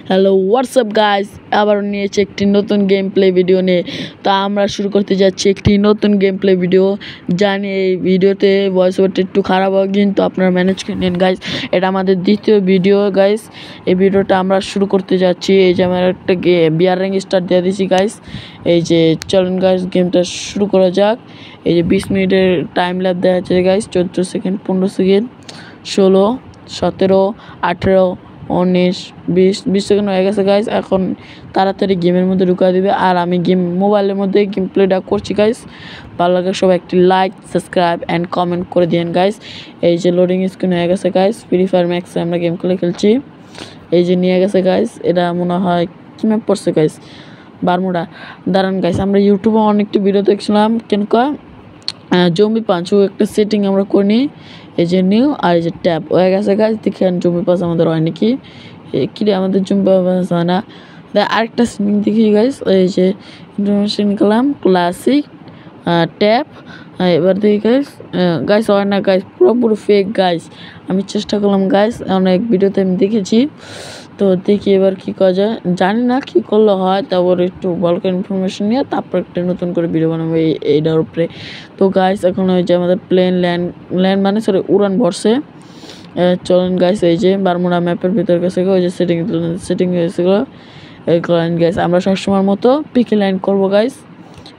Hello WhatsApp guys, আবার নিয়েছি একটি নতুন গেম প্লে ভিডিও নিয়ে। তো আমরা শুরু করতে যাচ্ছি একটি নতুন গেম প্লে ভিডিও। জানি এই ভিডিওতে ভয়েস ওভারটা একটু খারাপ হয়, কিন্তু আপনারা ম্যানেজ করে নিন গাইস। এটা আমাদের দ্বিতীয় ভিডিও গাইস। এই ভিডিওটা আমরা শুরু করতে যাচ্ছি। এই যে আমার একটা বিয়ার র্যাঙ্ক স্টার্ট দিয়ে দিয়েছি গাইস। এই যে চলুন গাইস, গেমটা শুরু করা যাক। এই যে 20 মিনিটের টাইম ল্যাব দেওয়া হচ্ছে গাইস। 14 সেকেন্ড, 15 সেকেন্ড, 16, 17, 18, 19, 20 সেকেন্ড হয়ে গেছে গাইস। এখন তাড়াতাড়ি গেমের মধ্যে ঢুকা দিবে, আর আমি মোবাইলের মধ্যে গেম প্লেটা করছি গাইস। ভালো লাগে সবাই একটি লাইক, সাবস্ক্রাইব অ্যান্ড কমেন্ট করে দিন গাইস। এই যে লোডিং স্ক্রিন হয়ে গেছে গাইস। ফ্রি ফায়ার ম্যাক্সে আমরা গেম খেলছি। এই যে নিয়ে গেছে গাইস। এটা মনে হয় কি ম্যাপ পড়ছে গাইস, বারমুডা। দাঁড়ান গাইস, আমরা ইউটিউবে অনেকটি ভিডিও দেখছিলাম কেন জম্বি পাঁচ একটা সেটিং আমরা করি। এই যে নিউ আর এই যে ট্যাপ হয়ে গেছে গাইস। দেখেন জম্বি পাস আমাদের হয় নাকি, কি আমাদের জম্বি পাস হয় না। আরেকটা সেটিং দেখি গাইস। এই যে ইনফরমেশন নিলাম, ক্লাসিক, ট্যাপ। এবার দেখি গাইস, গাইস হয় না গাইস, পুরোপুরি ফেক গাইস। আমি চেষ্টা করলাম গাইস, অনেক ভিডিওতে আমি দেখেছি। তো দেখি এবার কী করা যায়, জানি না কী করলে হয়। তারপর একটু ভালো করে ইনফরমেশন নিয়ে তারপর একটা নতুন করে ভিডিও বানাবো এইটার উপরে। তো গাইস এখন ওই যে আমাদের প্লেন ল্যান্ড মানে সরি উড়ান ভরসে। চলেন গাইস, এই যে বারমুডা ম্যাপের ভিতর কাছে ওই যে সেটিং হয়েছিল এই ক্লাইন্ট গাইস। আমরা সবসময়ের মতো পিকে ল্যান্ড করবো গাইস।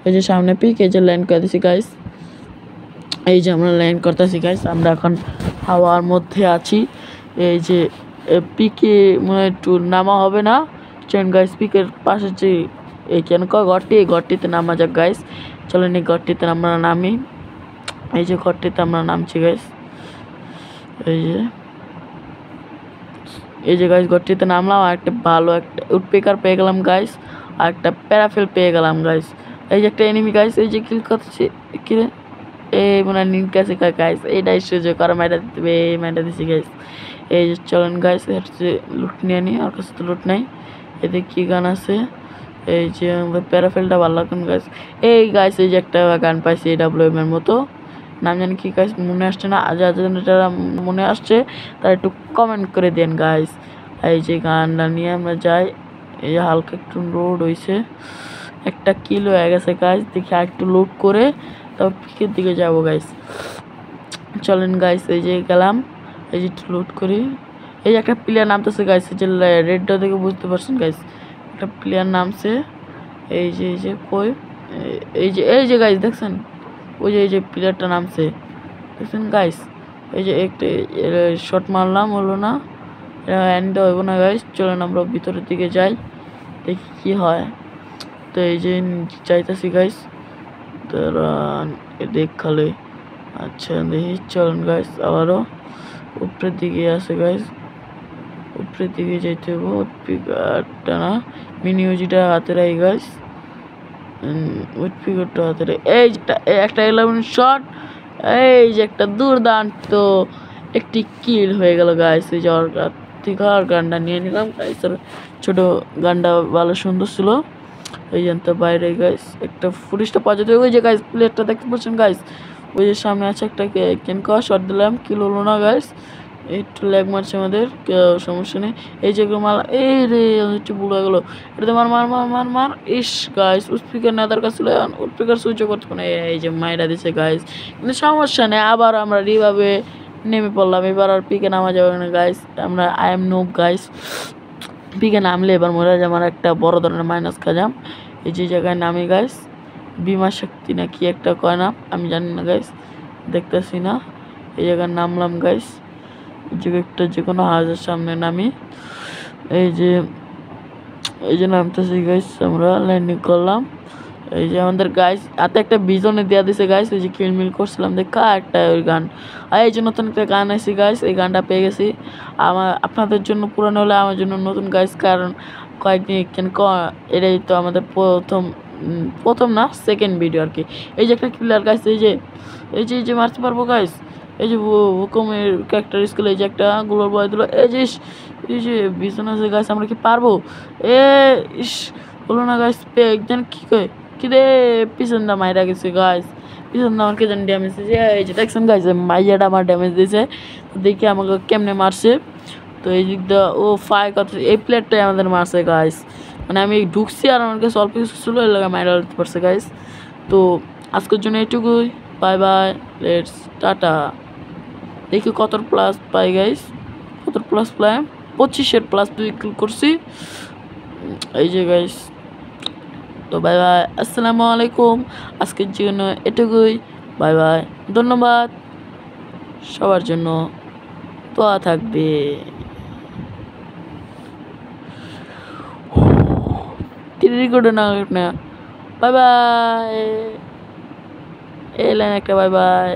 এই যে সামনে পিক, এই যে ল্যান্ড করে দিছি গাইস। এই যে আমরা ল্যান্ড করতেছি গাইস। আমরা এখন হাওয়ার মধ্যে আছি। এই যে পিকে মানে একটু নামা হবে না। চলেন গাইস, পিকের পাশে যে এই কেন ঘরটি, এই ঘরটিতে নামা যাক গাইস। চলেন এই ঘরটিতে আমরা নামি। এই যে ঘরটিতে আমরা নামছি গাইস। এই যে গাইস ঘরটিতে নামলাম। আর একটা ভালো একটা উডপেকার পেয়ে গেলাম গাইস, আর একটা প্যারাফেল পেয়ে গেলাম গাইস। এই যে একটা এনিমি গাইস, এই যে কিল করতেছি কি এই মানে নিন কাছে গাইস। এইটাই সুযোগ আর মাইটা দিছি গাইস। এই যে চলেন গাইস, হচ্ছে লুট নিয়ে নিই। আর কাছে তো লুট নাই। এতে কি গান আছে, এই যে প্যারাফেলটা ভালো লাগেন গাইস। এই গাইস এই যে একটা গান পাইছি AWM এর মতো, নাম জানি কি গাইস মনে আসছে না। যারা মনে আসছে তারা একটু কমেন্ট করে দেন গাইস। এই যে গানটা নিয়ে আমরা যাই। এই যে হালকা একটু লোড হয়েছে, একটা কিল হয়ে গেছে গাইস। দেখি আর একটু লোড করে তারপর পিকের দিকে যাবো গাইস। চলেন গাইস, এই যে গেলাম। এই যে একটু লোড করি। এই যে একটা প্লেয়ার নামতেছে গাইস, এই যে রেডটা দেখে বুঝতে পারছেন গাইস, একটা প্লেয়ার নামছে। এই যে কই, এই যে গাইস দেখছেন, ওই যে এই যে প্লেয়ারটা নামছে দেখছেন গাইস। এই যে একটা শট মারলাম, হলো না, এন্ড হইব না গাইস। চলেন আমরা ভিতরের দিকে যাই, দেখি কি হয়। তো এই যে চাইতেছি গাইস, দেখ খালে। আচ্ছা দেখি, চলেন গাইস আবারও উপরের দিকে আছে গাইস। উপরের দিকে যাইতে হবো। পিকারটা না, মিনিউজিটা হাতে রাখি গাইস। পিকারটা হাতে রাখি। এই একটা 11 শট। এই যে একটা দুর্দান্ত একটি কিল হয়ে গেল গাইস। এই যে গানটা নিয়ে নিলাম গাইস। ছোট গানটা ভালো সুন্দর ছিল। এই জানতে বাইরে গাইস একটা ফুটেজটা পাওয়া যেত। ওই যে গাইস প্লেয়ারটা দেখতে পাচ্ছেন গাইস, ওই যে সামনে আছে একটা শট দিলাম, কিল হলো না গাইস। একটু ল্যাগ মারছে আমাদের, সমস্যা নেই। এই যে মাল, এই রে একটু ভুল হয়ে গেলো। এটাতে মার মার মার মার মার। ইস গাইস স্পিকার নেতার কাছে স্পিকার সুইচ করতে পারে। এই যে মাইরা দিছে গাইস, কিন্তু সমস্যা নেই। আবার আমরা রিভাবে নেমে পড়লাম। এবার আর পিকে নামা যাবে না গাইস। আমরা আই এম নুব গাইস। পিকে নামলে এবার মনে হয় আমার একটা বড় ধরনের মাইনাস খাজাম। এই যে জায়গায় নামি গাইস, বিমা শক্তি না কি একটা কয় না, আমি জানি না গাইস, দেখতেছি না। এই জায়গায় নামলাম গাইস। যে একটা যে কোনো হাউসের সামনে নামি। এই যে নামতেছি গাইস, আমরা ল্যান্ডিং করলাম। এই যে আমাদের গাইস হাতে একটা বিজনে দেওয়া দিছে গাইস। ওই যে কিলমিল করছিলাম দেখা একটা ওই গান। আর এই যে নতুন একটা গান আছে গাইস, এই গানটা পেয়ে গেছি। আপনাদের জন্য পুরানো হলে আমার জন্য নতুন গাইস, কারণ কয়েকদিন এটাই তো আমাদের প্রথম না সেকেন্ড ভিডিও আর কি। এই যে একটা ক্লিয়ার গাইস, এই যে মারতে পারবো গাইস। এই যে হুকুমের ক্যারেক্টার স্কুলে এই যে একটা গ্লোর বয় দিল। এই যে বিছানা আছে গাইস, আমরা কি পারবো? ইস হলো না গাইস। একজন কি কয় কি রে, পিছন দা মাইরা গেছে গাইস। পিছন দা আমার কে জানি ড্যামেজ দিয়েছে। এই যে দেখছেন গাইস, মাইয়াটা আমার ড্যামেজ দিয়েছে। দেখি আমাকে কেমনে মারছে। তো এই দিক দিয়ে ও ফাই কত এই প্লেয়ারটাই আমাদের মারছে গাইস, মানে আমি ঢুকছি আর আমার কাছে অল্প কিছু ছিল এর লাগে মাইরা দিতে পারছে গাইস। তো আজকের জন্য এটুকুই, বাই বাই, লেটস টাটা। দেখি কত প্লাস পাই গাইস, কত প্লাস পাই, 25-এর প্লাস 2 ক্লিক করছি এই যে গাইস। তো বাই বাই, আসসালামু আলাইকুম, আজকের জন্য এটুকুই, বাই বাই, ধন্যবাদ সবার জন্য, দোয়া থাকবে। দেরি করে না, বাই বাই, এই লাইন একটা বাই বাই।